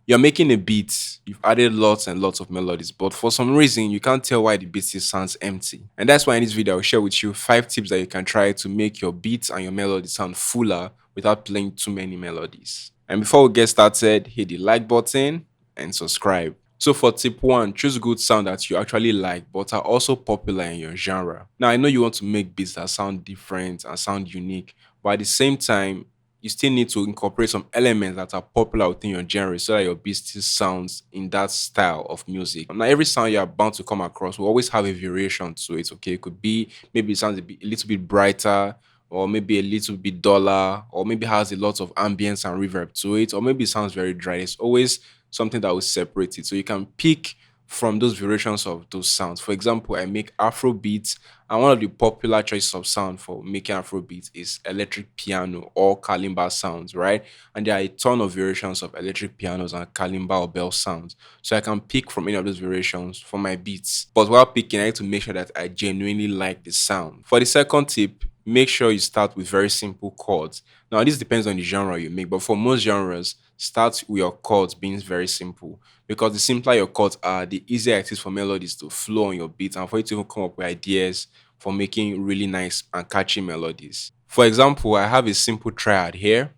You're making a beat, you've added lots and lots of melodies, but for some reason you can't tell why the beat still sounds empty. And that's why in this video I'll share with you 5 tips that you can try to make your beats and your melody sound fuller without playing too many melodies. And before we get started, hit the like button and subscribe. So for tip 1, choose good sound that you actually like but are also popular in your genre. Now I know you want to make beats that sound different and sound unique, but at the same time you still need to incorporate some elements that are popular within your genre so that your beat still sounds in that style of music. Now, every sound you are bound to come across will always have a variation to it. Okay, it could be maybe it sounds a little bit brighter, or maybe a little bit duller, or maybe has a lot of ambience and reverb to it, or maybe it sounds very dry. There's always something that will separate it. So you can pick from those variations of those sounds. For example, I make Afro beats, and one of the popular choices of sound for making Afro beats is electric piano or kalimba sounds, right? And there are a ton of variations of electric pianos and kalimba or bell sounds. So I can pick from any of those variations for my beats. But while picking, I need to make sure that I genuinely like the sound. For the second tip, make sure you start with very simple chords. Now, this depends on the genre you make, but for most genres, start with your chords being very simple, because the simpler your chords are, the easier it is for melodies to flow on your beat and for you to even come up with ideas for making really nice and catchy melodies. For example, I have a simple triad here.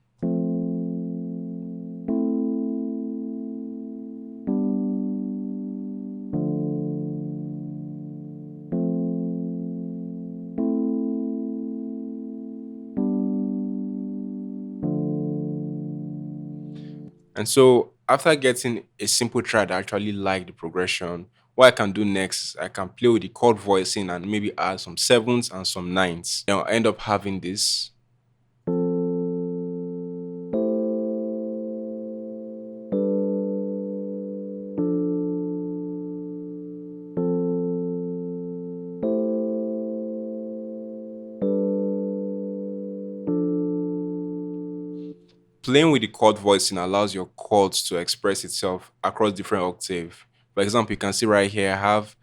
And so after getting a simple triad, I actually like the progression. What I can do next is I can play with the chord voicing and maybe add some sevens and some nines. Then I'll end up having this. Playing with the chord voicing allows your chords to express itself across different octaves. For example, you can see right here I have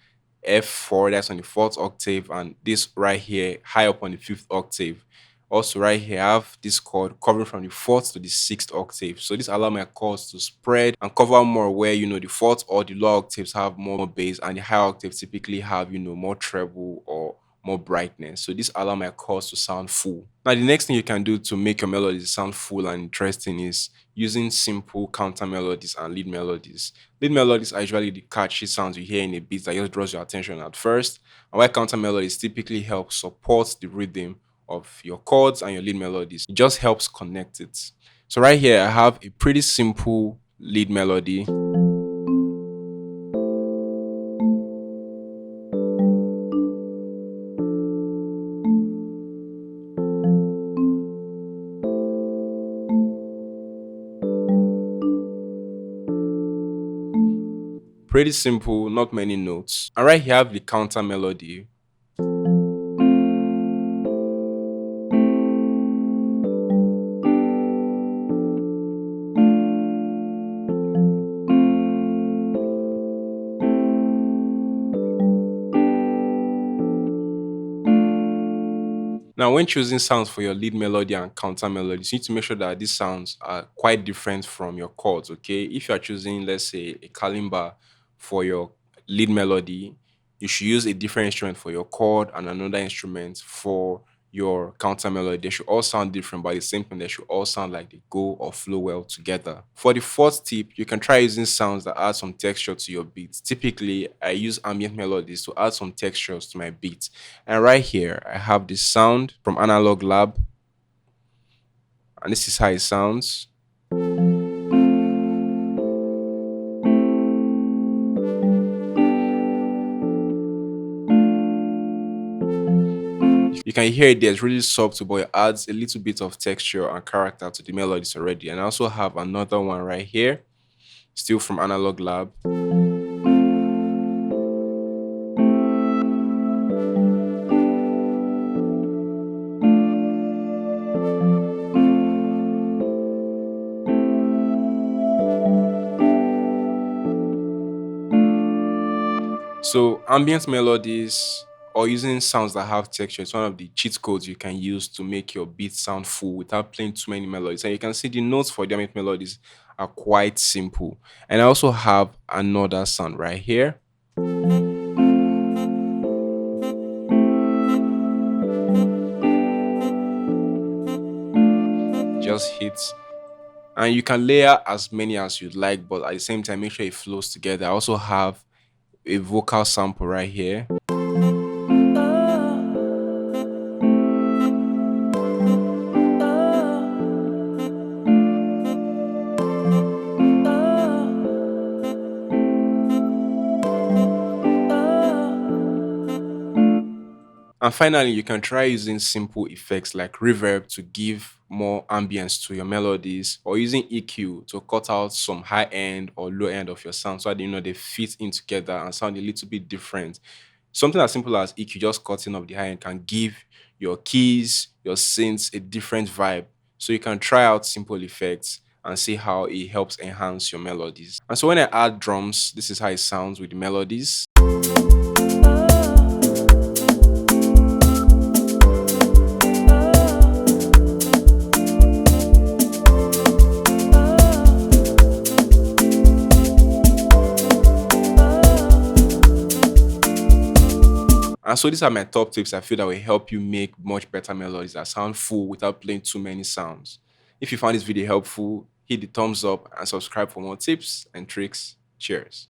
F4, that's on the fourth octave, and this right here high up on the fifth octave. Also, right here I have this chord covering from the fourth to the sixth octave. So this allows my chords to spread and cover more, where the fourth or the lower octaves have more bass and the higher octaves typically have more treble or more brightness. So this allows my chords to sound full. Now, the next thing you can do to make your melodies sound full and interesting is using simple counter melodies and lead melodies. Lead melodies are usually the catchy sounds you hear in a beat that just draws your attention at first, and while counter melodies typically help support the rhythm of your chords and your lead melodies. It just helps connect it. So right here, I have a pretty simple lead melody. Pretty simple, not many notes. And right here I have the counter melody. Now, when choosing sounds for your lead melody and counter melodies, you need to make sure that these sounds are quite different from your chords, okay? If you are choosing, let's say, a kalimba for your lead melody, you should use a different instrument for your chord and another instrument for your counter melody. They should all sound different, but at the same time, they should all sound like they go or flow well together. For the fourth tip, you can try using sounds that add some texture to your beats. Typically, I use ambient melodies to add some textures to my beats. And right here, I have this sound from Analog Lab, and this is how it sounds. You can hear it there, it's really subtle, but it adds a little bit of texture and character to the melodies already. And I also have another one right here, still from Analog Lab. So ambient melodies or using sounds that have texture is one of the cheat codes you can use to make your beat sound full without playing too many melodies. And you can see the notes for the ambient melodies are quite simple. And I also have another sound right here. Just hits, and you can layer as many as you'd like, but at the same time make sure it flows together. I also have a vocal sample right here. And finally, you can try using simple effects like reverb to give more ambience to your melodies, or using EQ to cut out some high end or low end of your sound so that they fit in together and sound a little bit different. Something as simple as EQ, just cutting off the high end, can give your keys, your synths a different vibe. So you can try out simple effects and see how it helps enhance your melodies. And so when I add drums, this is how it sounds with the melodies. And so these are my top tips I feel that will help you make much better melodies that sound full without playing too many sounds. If you found this video helpful, hit the thumbs up and subscribe for more tips and tricks. Cheers.